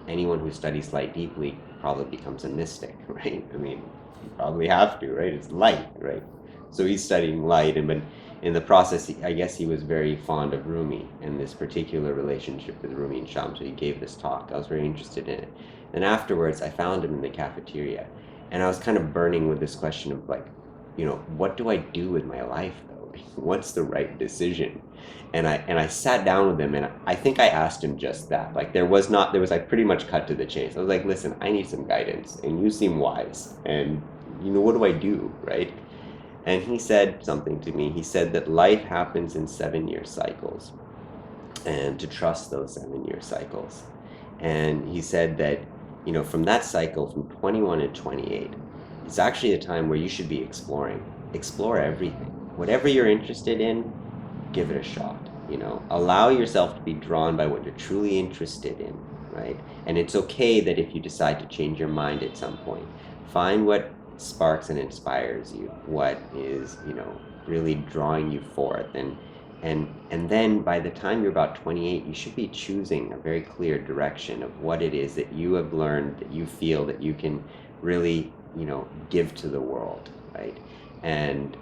Anyone who studies light deeply probably becomes a mystic, right? I mean, you probably have to, right? It's light, right? So he's studying light, but in the process, I guess he was very fond of Rumi and this particular relationship with Rumi and Shams. So he gave this talk. I was very interested in it. And afterwards, I found him in the cafeteria, and I was kind of burning with this question of like, what do I do with my life though? What's the right decision? And I sat down with him, and I think I asked him just that. Like there was like pretty much cut to the chase. I was like, listen, I need some guidance, and you seem wise, and what do I do, right? And he said something to me. He said that life happens in 7-year cycles, and to trust those 7-year cycles. And he said that, from that cycle, from 21 to 28, it's actually a time where you should be exploring. Explore everything. Whatever you're interested in, give it a shot. Allow yourself to be drawn by what you're truly interested in, right? And it's okay that if you decide to change your mind at some point, find what sparks and inspires you, what is really drawing you forth, and then by the time you're about 28, you should be choosing a very clear direction of what it is that you have learned, that you feel that you can really give to the world, right? And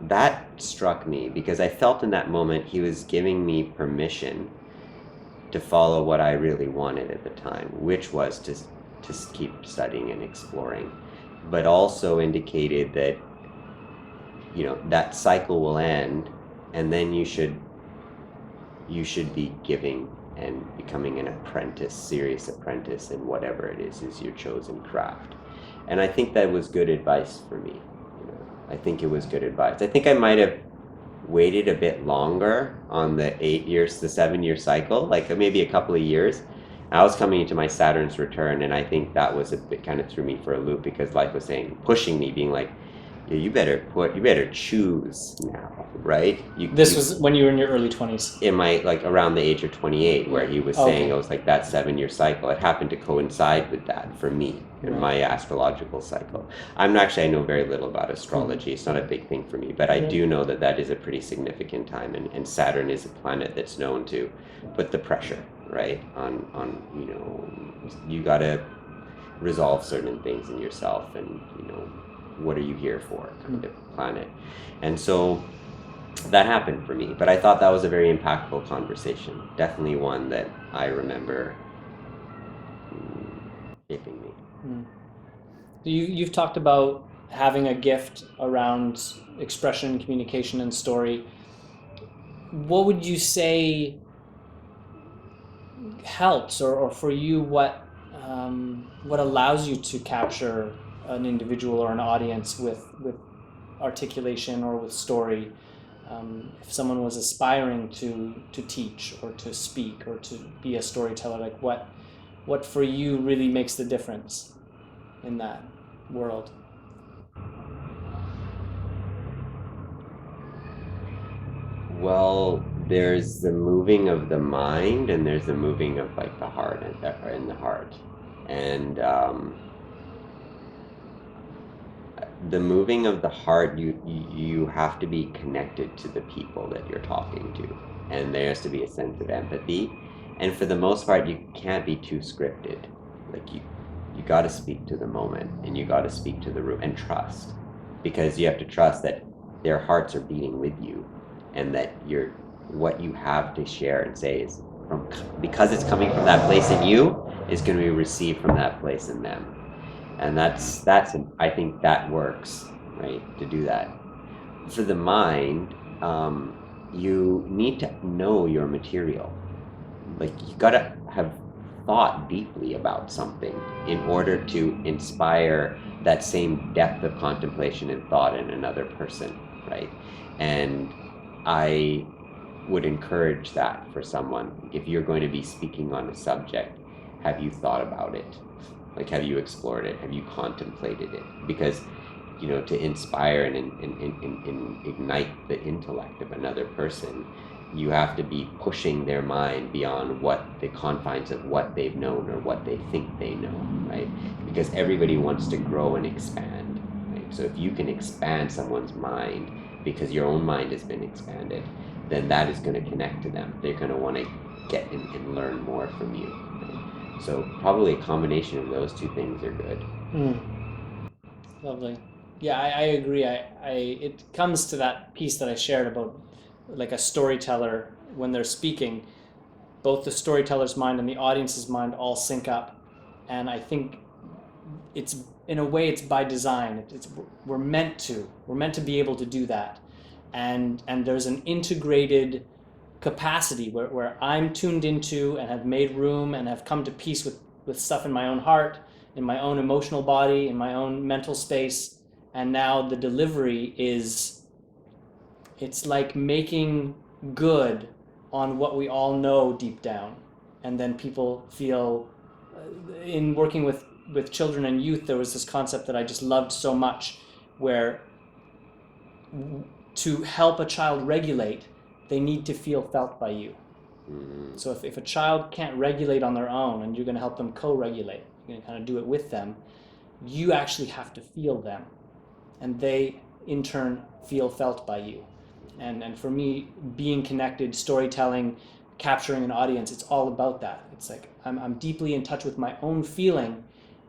that struck me because I felt in that moment he was giving me permission to follow what I really wanted at the time, which was to keep studying and exploring, but also indicated that that cycle will end, and then you should be giving and becoming an apprentice, serious apprentice in whatever it is your chosen craft. And I think that was good advice for me. I think it was good advice. I think I might have waited a bit longer on the 7-year cycle, like maybe a couple of years. I was coming into my Saturn's return, and I think that was a bit kind of threw me for a loop, because life was saying, pushing me, being like, yeah, you better choose now, right? This was when you were in your early 20s. In my, like, around the age of 28, where he was saying, it was like that 7-year cycle. It happened to coincide with that for me in my astrological cycle. I know very little about astrology. It's not a big thing for me, but I do know that is a pretty significant time, and Saturn is a planet that's known to put the pressure, right, on you gotta resolve certain things in yourself, and what are you here for, kind of planet. And so that happened for me, but I thought that was a very impactful conversation, definitely one that I remember shaping me. You've talked about having a gift around expression, communication, and story. What would you say helps, or for you, what allows you to capture an individual or an audience with articulation or with story? If someone was aspiring to teach or to speak or to be a storyteller, like what for you really makes the difference in that world? Well, there's the moving of the mind, and there's the moving of, like, the heart, in the heart, and the moving of the heart, you have to be connected to the people that you're talking to, and there has to be a sense of empathy. And for the most part, you can't be too scripted. Like, you got to speak to the moment, and you got to speak to the room, and trust, because you have to trust that their hearts are beating with you, and that what you have to share and say is because it's coming from that place in you, is going to be received from that place in them. And that's I think that works, right, to do that. For the mind, you need to know your material. Like, you gotta have thought deeply about something in order to inspire that same depth of contemplation and thought in another person, right? And I would encourage that for someone. If you're going to be speaking on a subject, have you thought about it? Like, have you explored it? Have you contemplated it? Because, to inspire and ignite the intellect of another person, you have to be pushing their mind beyond what the confines of what they've known or what they think they know, right? Because everybody wants to grow and expand, right? So if you can expand someone's mind because your own mind has been expanded, then that is going to connect to them. They're going to want to get and learn more from you. Right? So probably a combination of those two things are good. Lovely. Yeah, I agree. It comes to that piece that I shared about, like, a storyteller, when they're speaking, both the storyteller's mind and the audience's mind all sync up. And I think it's, in a way, it's by design. We're meant to be able to do that. And there's an integrated capacity where I'm tuned into and have made room and have come to peace with stuff in my own heart, in my own emotional body, in my own mental space. And now the delivery it's like making good on what we all know deep down. And then people feel, in working with children and youth, there was this concept that I just loved so much, where to help a child regulate, they need to feel felt by you. So if a child can't regulate on their own, and you're going to help them co-regulate, you're going to kind of do it with them, you actually have to feel them, and they in turn feel felt by you. And for me, being connected, storytelling, capturing an audience, it's all about that. It's like I'm deeply in touch with my own feeling,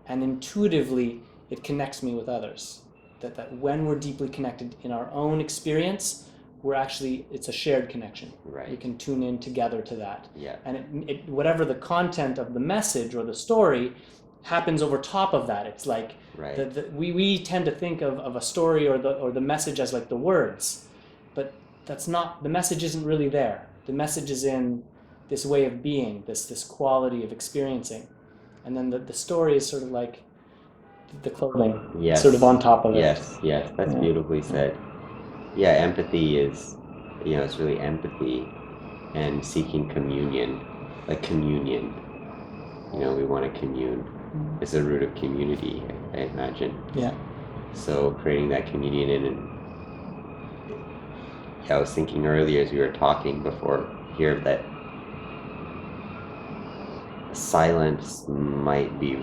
and intuitively it connects me with others. That when we're deeply connected in our own experience, it's a shared connection. Right. We can tune in together to that. Yeah. And it whatever the content of the message or the story happens over top of that. It's like, right. We tend to think of a story or the message as like the words, but that's not, the message isn't really there. The message is in this way of being, this quality of experiencing. And then the story is sort of like the clothing, sort of on top of it. Yes, that's beautifully said. Yeah, empathy is, it's really empathy and seeking communion, like communion. We want to commune. It's the root of community, I imagine. Yeah. So creating that communion, and I was thinking earlier as we were talking before here that silence might be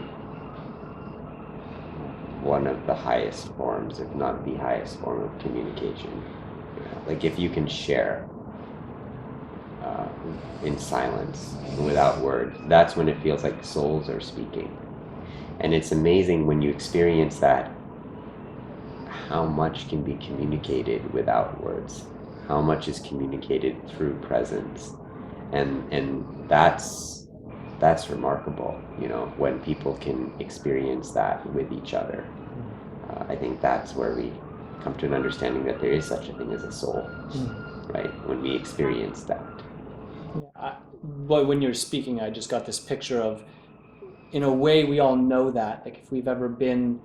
one of the highest forms, if not the highest form of communication. Like if you can share in silence, without words, that's when it feels like souls are speaking. And it's amazing when you experience that, how much can be communicated without words, how much is communicated through presence, and that's remarkable, when people can experience that with each other. I think that's where we come to an understanding that there is such a thing as a soul, right? When we experience that. But when you're speaking, I just got this picture of, in a way, we all know that. Like if we've ever been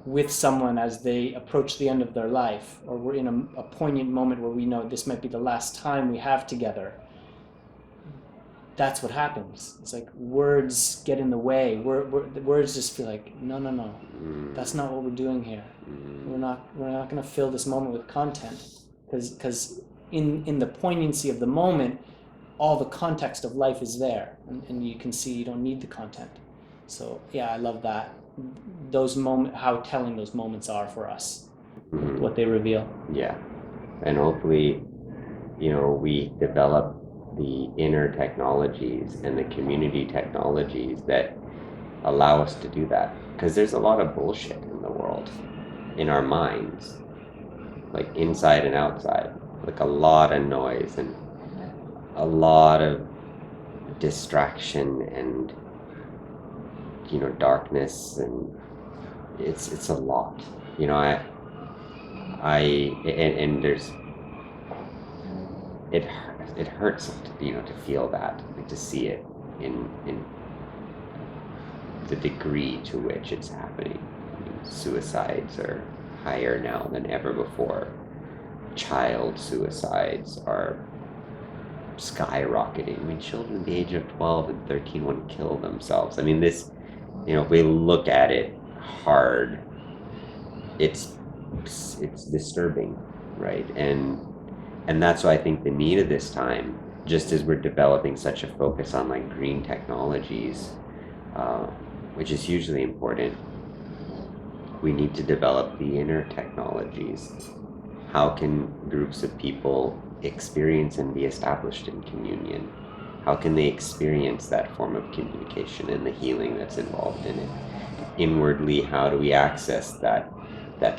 with someone as they approach the end of their life, or we're in a poignant moment where we know this might be the last time we have together, that's what happens. It's like words get in the way. Words just feel like, no, that's not what we're doing here. We're not going to fill this moment with content, because in the poignancy of the moment, all the context of life is there, and you can see you don't need the content. So yeah, I love that. How telling those moments are for us, what they reveal. Yeah, and hopefully, we develop the inner technologies and the community technologies that allow us to do that. Because there's a lot of bullshit in the world, in our minds, like inside and outside, like a lot of noise and a lot of distraction and darkness, and it's a lot. And there's it hurts to feel that, like to see it in the degree to which it's happening. Suicides are higher now than ever before. Child suicides are skyrocketing. Children at the age of 12 and 13 want to kill themselves. This, if we look at it hard, it's disturbing, right? And that's why I think the need of this time, just as we're developing such a focus on like green technologies, which is hugely important, we need to develop the inner technologies. How can groups of people experience and be established in communion? How can they experience that form of communication and the healing that's involved in it? Inwardly, how do we access that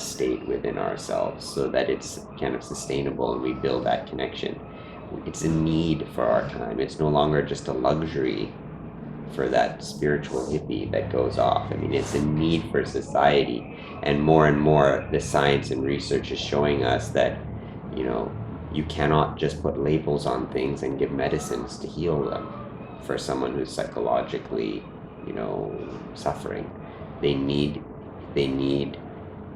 state within ourselves so that it's kind of sustainable and we build that connection? It's a need for our time. It's no longer just a luxury for that spiritual hippie that goes off. It's a need for society. And more the science and research is showing us that, you cannot just put labels on things and give medicines to heal them for someone who's psychologically, suffering. They need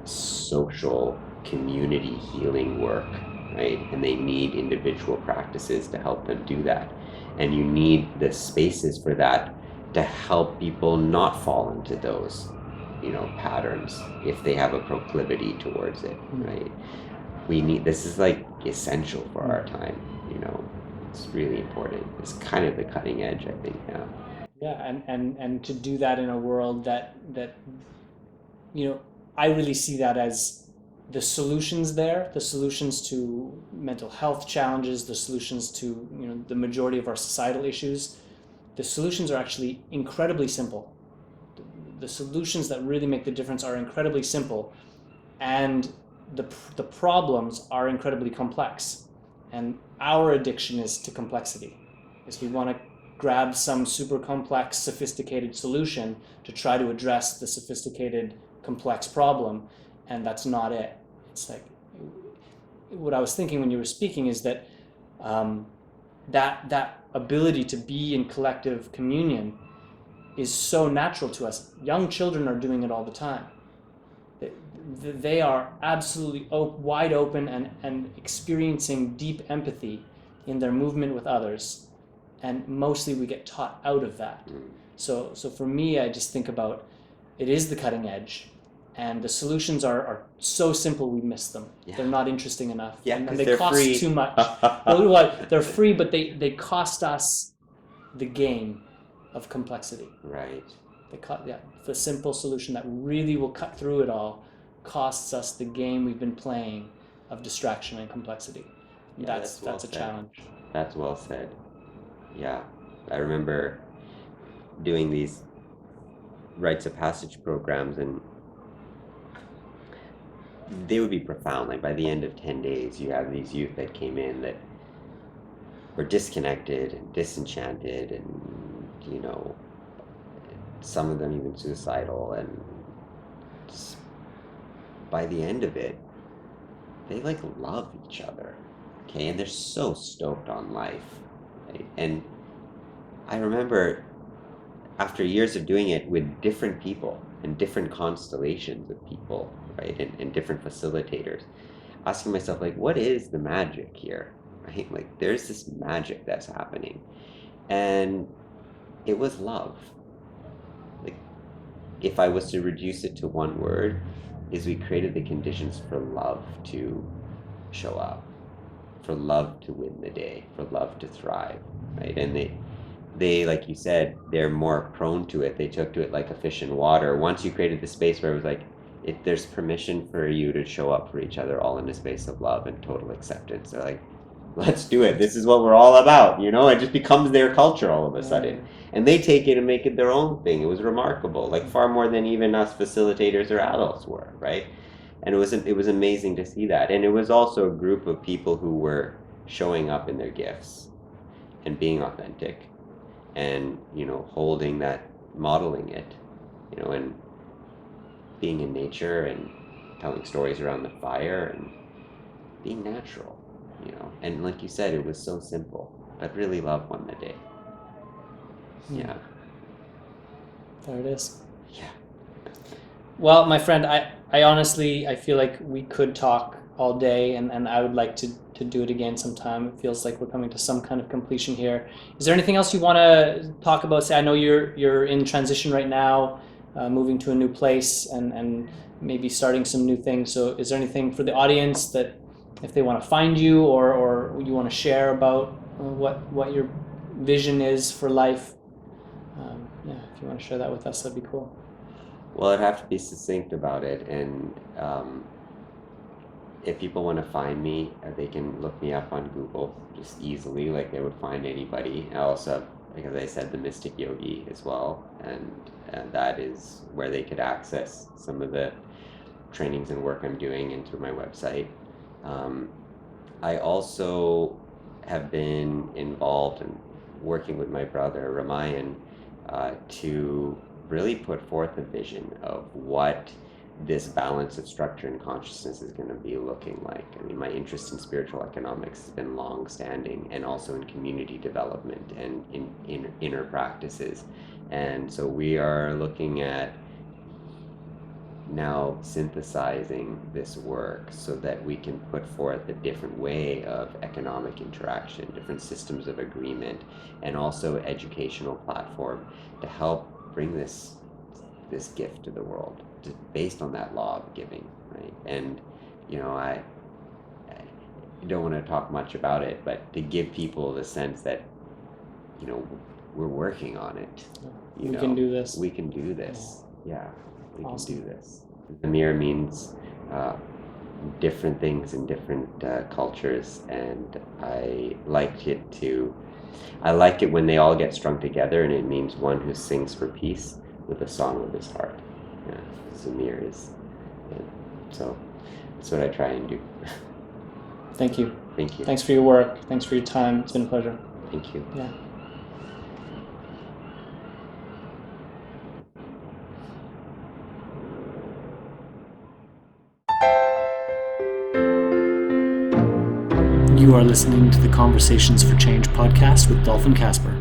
social community healing work, right? And they need individual practices to help them do that. And you need the spaces for that to help people not fall into those, patterns if they have a proclivity towards it, right? This is like essential for our time, it's really important. It's kind of the cutting edge, I think, now. Yeah, and to do that in a world that I really see that as the solutions there, the solutions to mental health challenges, the solutions to the majority of our societal issues, the solutions are actually incredibly simple. The solutions that really make the difference are incredibly simple, and the problems are incredibly complex. And our addiction is to complexity, is we want to grab some super complex, sophisticated solution to try to address the sophisticated, complex problem, and that's not it. It's like, what I was thinking when you were speaking is that that ability to be in collective communion is so natural to us. Young children are doing it all the time. They are absolutely wide open and experiencing deep empathy in their movement with others, and mostly we get taught out of that. So for me, I just think about it is the cutting edge, and the solutions are so simple we miss them. Yeah. They're not interesting enough, Yeah, and they they're cost free. too much. Well, they're free, but they cost us the game of complexity. Right. The simple solution that really will cut through it all costs us the game we've been playing of distraction and complexity. Yeah, That's well a said. challenge. That's well said. Yeah, I remember doing these rites of passage programs, and they would be profound. Like by the end of 10 days, you have these youth that came in that were disconnected and disenchanted, and some of them even suicidal, and by the end of it, they like love each other, okay, and they're so stoked on life, right? And I remember after years of doing it with different people and different constellations of people, right, and different facilitators, asking myself, like, what is the magic here, right? Like, there's this magic that's happening, and it was love. Like, if I was to reduce it to one word, is we created the conditions for love to show up, for love to win the day, for love to thrive, right? And they, like you said, they're more prone to it. They took to it like a fish in water. Once you created the space where it was like, there's permission for you to show up for each other, all in a space of love and total acceptance. They're like, let's do it. This is what we're all about. It just becomes their culture all of a sudden. And they take it and make it their own thing. It was remarkable, like far more than even us facilitators or adults were, right? And it was amazing to see that. And it was also a group of people who were showing up in their gifts and being authentic, and holding that, modeling it, and being in nature and telling stories around the fire and being natural, and like you said, it was so simple, but really love won the day. Yeah. There it is. Yeah. Well, my friend, I honestly, I feel like we could talk all day, and I would like to do it again sometime. It feels like we're coming to some kind of completion here. Is there anything else you want to talk about? Say, I know you're in transition right now, moving to a new place and maybe starting some new things. So is there anything for the audience that if they want to find you or you want to share about what your vision is for life? If you want to share that with us, that'd be cool. Well, I'd have to be succinct about it, and if people want to find me, they can look me up on Google just easily, like they would find anybody. I also have, like as I said, the Mystic Yogi as well, and that is where they could access some of the trainings and work I'm doing, and through my website. I also have been involved in working with my brother Ramayan to really put forth a vision of what this balance of structure and consciousness is going to be looking like. I mean, my interest in spiritual economics has been long-standing, and also in community development and in inner practices. And so we are looking at now synthesizing this work so that we can put forth a different way of economic interaction, different systems of agreement, and also educational platform to help bring this gift to the world, based on that law of giving, right? And I don't want to talk much about it, but to give people the sense that we're working on it. We can do this. We can do this. Yeah, we Awesome. can do this. Zamir means different things in different cultures, and I like it when they all get strung together, and it means one who sings for peace with a song of his heart. Yeah, Zamir is. Yeah. So that's what I try and do. Thank you. Thank you. Thanks for your work. Thanks for your time. It's been a pleasure. Thank you. Yeah. You are listening to the Conversations for Change podcast with Dolphin Kasper.